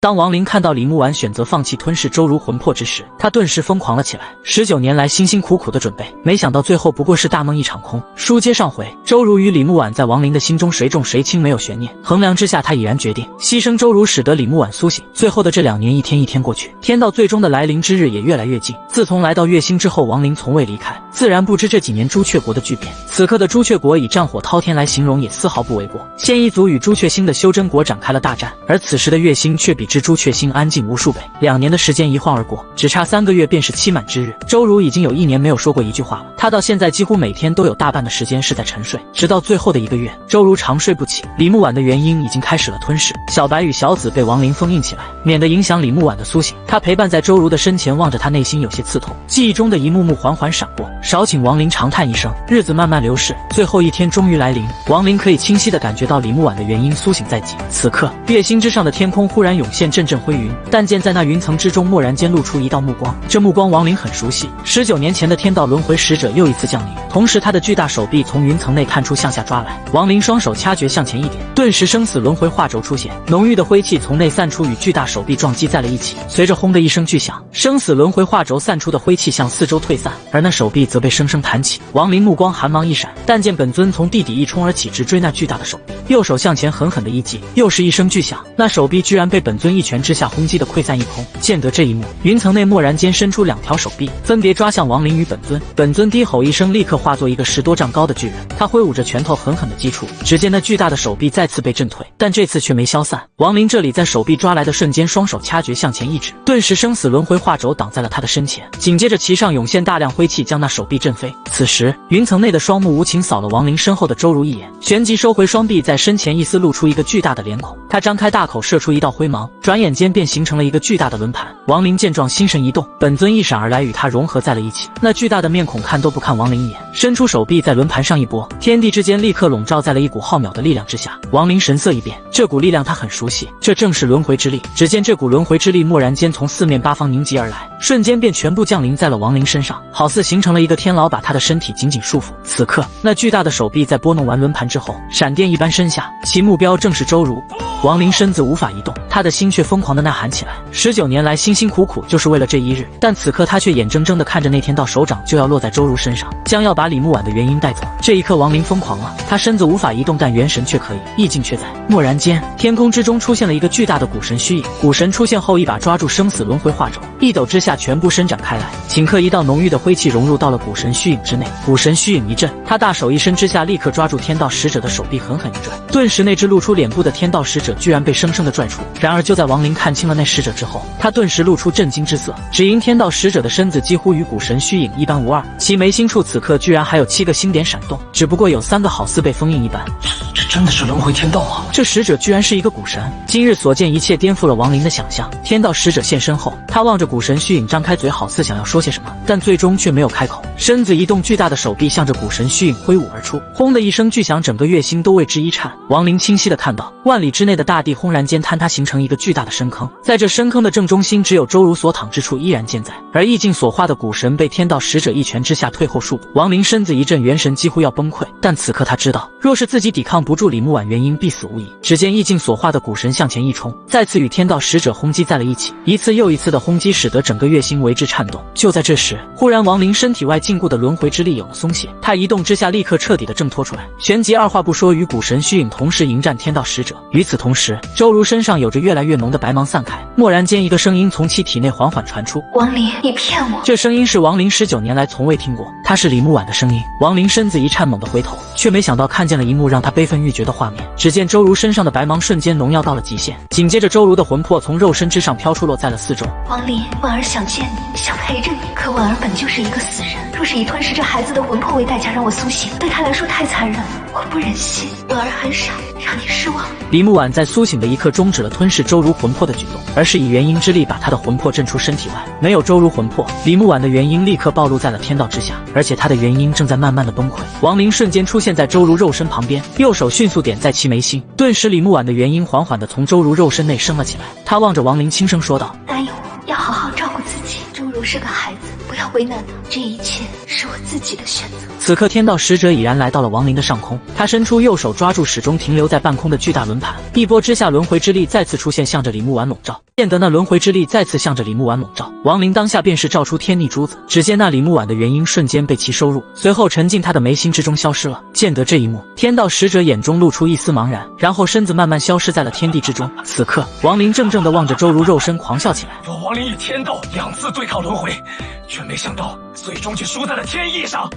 当王林看到李木婉选择放弃吞噬周如魂魄之时，他顿时疯狂了起来。19年来辛辛苦苦的准备，没想到最后不过是大梦一场空。书接上回，周如与李木婉在王林的心中谁重谁轻没有悬念，衡量之下，他已然决定牺牲周如，使得李木婉苏醒。最后的这2年，一天一天过去，天道最终的来临之日也越来越近。自从来到月星之后，王林从未离开，自然不知这几年朱雀国的巨变。此刻的朱雀国以战火滔天来形容也丝毫不为过。现一族与朱雀星的修真国展开了大战，而此时的月星却比之朱雀星安静无数倍。2年的时间一晃而过，只差3个月便是期满之日。周如已经有1年没有说过一句话了，他到现在几乎每天都有大半的时间是在沉睡，直到最后的1个月，周如长睡不起。李木婉的元婴已经开始了吞噬，小白与小紫被王林封印起来，免得影响李木婉的苏醒。他陪伴在周如的身前，望着他内心有些刺痛，记忆中的一幕幕缓缓闪过。少顷，王林长叹一声，日子慢慢流逝，最后一天终于来临。王林可以清晰地感觉到李木婉的元婴苏醒在即。此刻，月星之上的天空忽然涌现阵阵灰云，但见在那云层之中，蓦然间露出一道目光。这目光王林很熟悉，19年前的天道轮回使者又一次降临，同时他的巨大手臂从云层内探出向下抓来。王林双手掐诀向前一点，顿时生死轮回化轴出现，浓郁的灰气从内散出，与巨大手臂撞击在了一起。随着轰的一声巨响，生死轮回化轴散出的灰气向四周退散，而那手臂则被生生弹起。王林目光寒芒一闪，但见本尊从地底一冲而起，直追那巨大的手臂，右手向前狠狠的一击，又是一声巨响，那手臂居然被本尊一拳之下轰击的溃散一空。见得这一幕，云层内蓦然间伸出2条手臂，分别抓向王林与本尊。本尊低吼一声，立刻化作一个10多丈高的巨人，他挥舞着拳头狠狠的击出，只见那巨大的手臂再次被震退，但这次却没消散。王林这里在手臂抓来的瞬间，双手掐诀向前一指，顿时生死轮回化轴挡在了他的身前，紧接着其上涌现大量灰气，将那手臂震飞。此时云层内的双目无情扫了王林身后的周如一眼，旋即收回双臂，在身前一丝露出一个巨大的脸孔，他张开大口射出一道灰芒，转眼间便形成了一个巨大的轮盘。王林见状心神一动，本尊一闪而来，与他融合在了一起。那巨大的面孔看都不看王林一眼，伸出手臂在轮盘上一拨，天地之间立刻笼罩在了一股浩渺的力量之下。王林神色一变，这股力量他很熟悉，这正是轮回之力。只见这股轮回之力蓦然间从4面8方凝集而来，瞬间便全部降临在了王林身上，好似形成了一个天牢，把他的身体紧紧束缚。此刻那巨大的手臂在拨弄完轮盘之后，闪电一般伸下，其目标正是周如。王林身子无法移动，他的心却疯狂地呐喊起来。19年来辛辛苦苦就是为了这一日，但此刻他却眼睁睁地看着那天道手掌就要落在周如身上，将要把李木婉的元婴带走。这一刻王林疯狂了，他身子无法移动，但元神却可以，意境却在。蓦然间，天空之中出现了一个巨大的古神虚影，古神出现后一把抓住生死轮回化轴，一抖之下全部伸展开来，顷刻一道浓郁的灰气融入到了古神虚影之内。古神虚影一震，他大手一伸之下，立刻抓住天道使者的手臂狠狠一拽，顿时那只露出脸部的天道使者居然被生生的拽出。然而就在王林看清了那使者之后，他顿时露出震惊之色，只因天道使者的身子几乎与古神虚影一般无二，其眉心处此刻居然还有7个星点闪动，只不过有3个好似被封印一般。这真的是轮回天道啊！这使者居然是一个古神。今日所见一切颠覆了王林的想象。天道使者现身后，他望着古神虚影张开嘴，好似想要说些什么，但最终却没有开口。身子一动，巨大的手臂向着古神虚影挥舞而出，轰的一声巨响，整个月星都为之一颤。王林清晰地看到，万里之内的大地轰然间坍塌，形成一个巨大的深坑，在这深坑的正中心，只有周如所躺之处依然健在，而意境所化的古神被天道使者一拳之下退后数步。王林身子一震，元神几乎要崩溃，但此刻他知道，若是自己抵抗不住李木婉元婴，必死无疑。只见意境所化的古神向前一冲，再次与天道使者轰击在了一起，一次又一次的轰击使得整个月星为之颤动。就在这时，忽然王林身体外禁锢的轮回之力有了松懈，他一动之下立刻彻底的挣脱出来，旋即二话不说与古神虚影同时迎战天道使者。与此同时，周如身上有着越来越浓的白芒散开，蓦然间一个声音从其体内缓缓传出：王林，你骗我！这声音是王林19年来从未听过，他是李木婉的声音。王林身子一颤，猛地回头，却没想到看见了一幕让他悲愤欲绝的画面。只见周如身上的白芒瞬间浓耀到了极限，紧接着周如的魂魄从肉身之上飘出，落在了四周。王林，婉儿想见你，想陪着你，可婉儿本就是一个死人，若是以吞噬这孩子的魂魄为代价让我苏醒，对她来说太残忍了，我不忍心。婉儿很傻，让你失望。李木婉在苏醒的一刻终止了吞噬周如魂魄的举动，而是以元婴之力把她的魂魄震出身体外。没有周如魂魄，李木婉的元婴立刻暴露在了天道之下，而且她的元婴正在慢慢的崩溃。王林瞬间出现在周如肉身旁边，右手迅速点在其眉心，顿时李木婉的元婴缓缓地从周如肉身内升了起来。他望着王林轻声说道：答应我，要好好照顾自己。周如是个孩子，不要为难他，这一切是我自己的选择。此刻天道使者已然来到了王林的上空，他伸出右手抓住始终停留在半空的巨大轮盘，一波之下轮回之力再次出现，向着李木婉笼罩。见得那轮回之力再次向着李木婉笼罩，亡灵当下便是照出天逆珠子，只见那李木婉的元婴瞬间被其收入，随后沉进他的眉心之中消失了。见得这一幕，天道使者眼中露出一丝茫然，然后身子慢慢消失在了天地之中。此刻，亡灵怔怔地望着周如肉身狂笑起来。若亡灵与天道2次对抗轮回，却没想到最终却输在了天意上。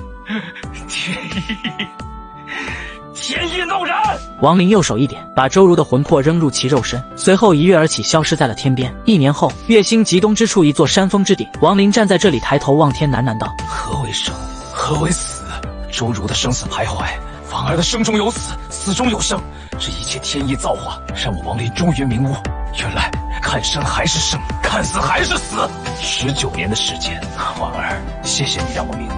天意弄人！亡灵右手一点，把周如的魂魄扔入其肉身，随后一跃而起，消失在了天边。1年后，月星极东之处一座山峰之顶，亡灵站在这里，抬头望天，喃喃道：何为生？何为死？周如的生死徘徊，反而的生中有死，死中有生。这一切天意造化，让我亡灵终于明悟，原来看生还是生，看死还是死。19年的时间，婉儿，谢谢你让我明悟。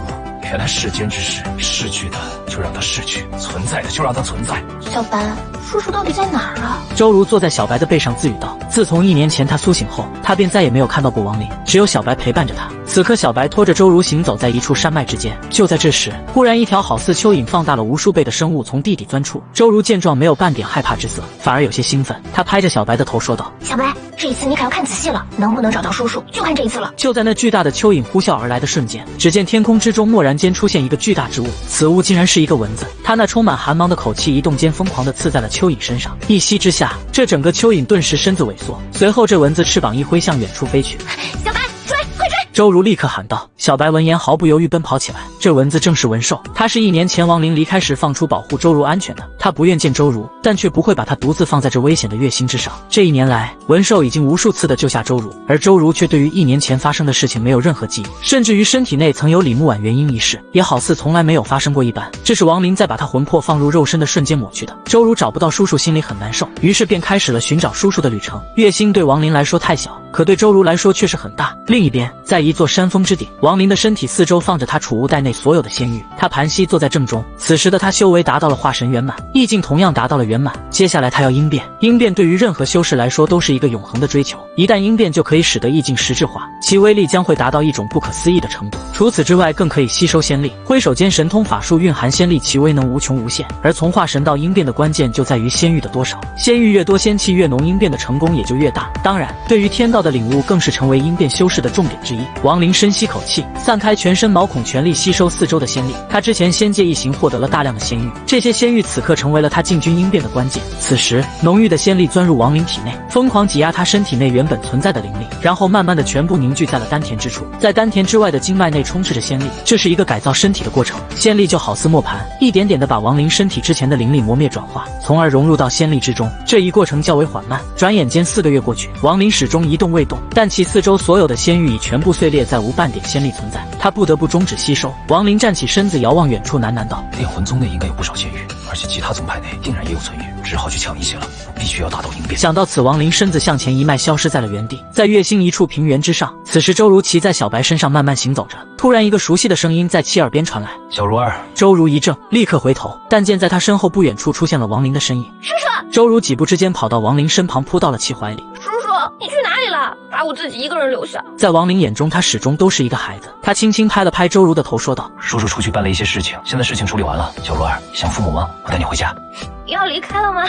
原来世间之事，逝去的就让它逝去，存在的就让它存在。小白，叔叔到底在哪儿啊？周如坐在小白的背上自语道：自从1年前他苏醒后，他便再也没有看到过亡灵，只有小白陪伴着他。此刻，小白拖着周如行走在一处山脉之间。就在这时，忽然一条好似蚯蚓放大了无数倍的生物从地底钻出。周如见状，没有半点害怕之色，反而有些兴奋。他拍着小白的头说道：小白，这一次你可要看仔细了，能不能找到叔叔，就看这一次了。就在那巨大的蚯蚓呼啸而来的瞬间，只见天空之中蓦然间出现一个巨大之物，此物竟然是一个蚊子。它那充满寒芒的口气一动间疯狂地刺在了蚯蚓身上，一吸之下，这整个蚯蚓顿时身子萎缩，随后这蚊子翅膀一挥向远处飞去。小白，追，快追！周如立刻喊道。小白闻言毫不犹豫奔跑起来。这蚊子正是文兽，他是1年前亡灵离开时放出保护周如安全的。他不愿见周如，但却不会把他独自放在这危险的月星之上。这1年来，文兽已经无数次的救下周如，而周如却对于1年前发生的事情没有任何记忆，甚至于身体内曾有李木婉元婴一事，也好似从来没有发生过一般。这是亡灵在把他魂魄放入肉身的瞬间抹去的。周如找不到叔叔，心里很难受，于是便开始了寻找叔叔的旅程。月星对亡灵来说太小，可对周如来说却是很大。另一边，在一座山峰之顶，亡灵的身体四周放着他储物袋内所有的仙玉，他盘膝坐在正中。此时的他修为达到了化神圆满，意境同样达到了圆满。接下来他要应变，应变对于任何修士来说都是一个永恒的追求，一旦应变就可以使得意境实质化，其威力将会达到一种不可思议的程度。除此之外，更可以吸收仙力，挥手间神通法术蕴含仙力，其威能无穷无限。而从化神到应变的关键就在于仙玉的多少，仙玉越多，仙气越浓，应变的成功也就越大。当然，对于天道的领悟更是成为应变修士的重点之一。亡灵深吸口气，散开全身毛孔，全力吸收四周的仙力。他之前仙界一行获得了大量的仙玉，这些仙玉此刻成为了他进军应变的关键。此时，浓郁的仙力钻入亡灵体内，疯狂挤压他身体内原本存在的灵力，然后慢慢的全部凝聚在了丹田之处，在丹田之外的经脉内充斥着仙力。这是一个改造身体的过程，仙力就好似磨盘，一点点的把亡灵身体之前的灵力磨灭转化，从而融入到仙力之中。这一过程较为缓慢，转眼间4个月过去，亡灵始终一动未动，但其四周所有的仙玉已全部碎裂，再无半点仙力存在。他不得不终止吸收。亡灵站起身子，遥望远处，喃喃道：炼魂宗内应该有不少仙玉，而且其他宗派内定然也有存玉，只好去抢一些了，必须要达到应变。想到此，亡灵身子向前一迈，消失在了原地。在月星一处平原之上，此时周如骑在小白身上慢慢行走着，突然一个熟悉的声音在其耳边传来：小如儿。周如一怔，立刻回头，但见在他身后不远处出现了亡灵的身影。叔叔！周如几步之间跑到亡灵身旁，扑到了其怀里。叔叔，你去哪里了？把我自己一个人留下。在亡灵眼中，他始终都是一个孩子。他轻轻拍了拍周如的头，说道：叔叔出去办了一些事情，现在事情处理完了。小如儿，想父母吗？我带你回家。要离开了吗？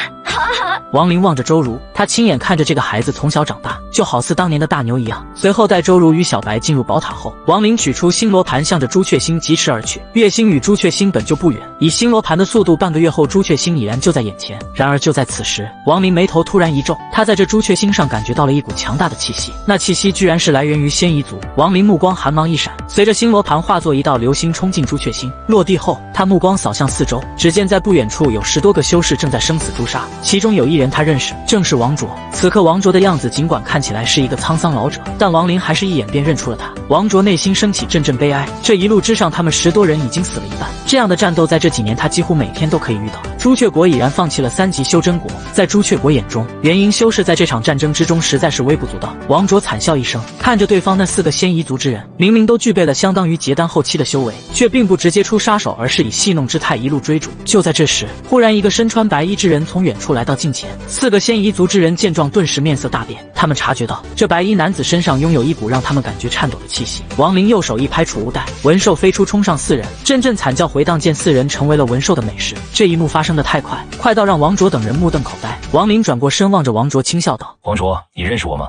亡灵望着周如，他亲眼看着这个孩子从小长大，就好似当年的大牛一样。随后带周如与小白进入宝塔后，亡灵取出星罗盘，向着朱雀星疾驰而去。月星与朱雀星本就不远，以星罗盘的速度，半个月后朱雀星已然就在眼前。然而就在此时，亡灵眉头突然一皱，他在这朱雀星上感觉到了一股强大的气息，那气息居然是来源于仙夷族。亡灵目光寒芒一闪，随着星罗盘化作一道流星冲进朱雀星，落地后，他目光扫向四周，只见在不远处有10多个修士正在生死诛杀，其中有一人他认识，正是王卓。此刻王卓的样子尽管看起来是一个沧桑老者，但亡灵还是一眼便认出了他。王卓内心升起阵阵悲哀，这一路之上他们10多人已经死了一半，这样的战斗在这几年他几乎每天都可以遇到。朱雀国已然放弃了3级修真国，在朱雀国眼中，元婴修士在这场战争之中实在是微不足道。王卓惨笑一声，看着对方那4个仙夷族之人，明明都具备了相当于结丹后期的修为，却并不直接出杀手，而是以戏弄之态一路追逐。就在这时，忽然一个身穿白衣之人从远处来到近前，4个仙夷族之人见状顿时面色大变，他们察觉到这白衣男子身上拥有一股让他们感觉颤抖的气息。亡灵右手一拍储物袋，文兽飞出冲上4人，阵阵惨叫回荡，见4人成为了文兽的美食。这一幕发生的太快，快到让王卓等人目瞪口呆。亡灵转过身望着王卓轻笑道：王卓，你认识我吗？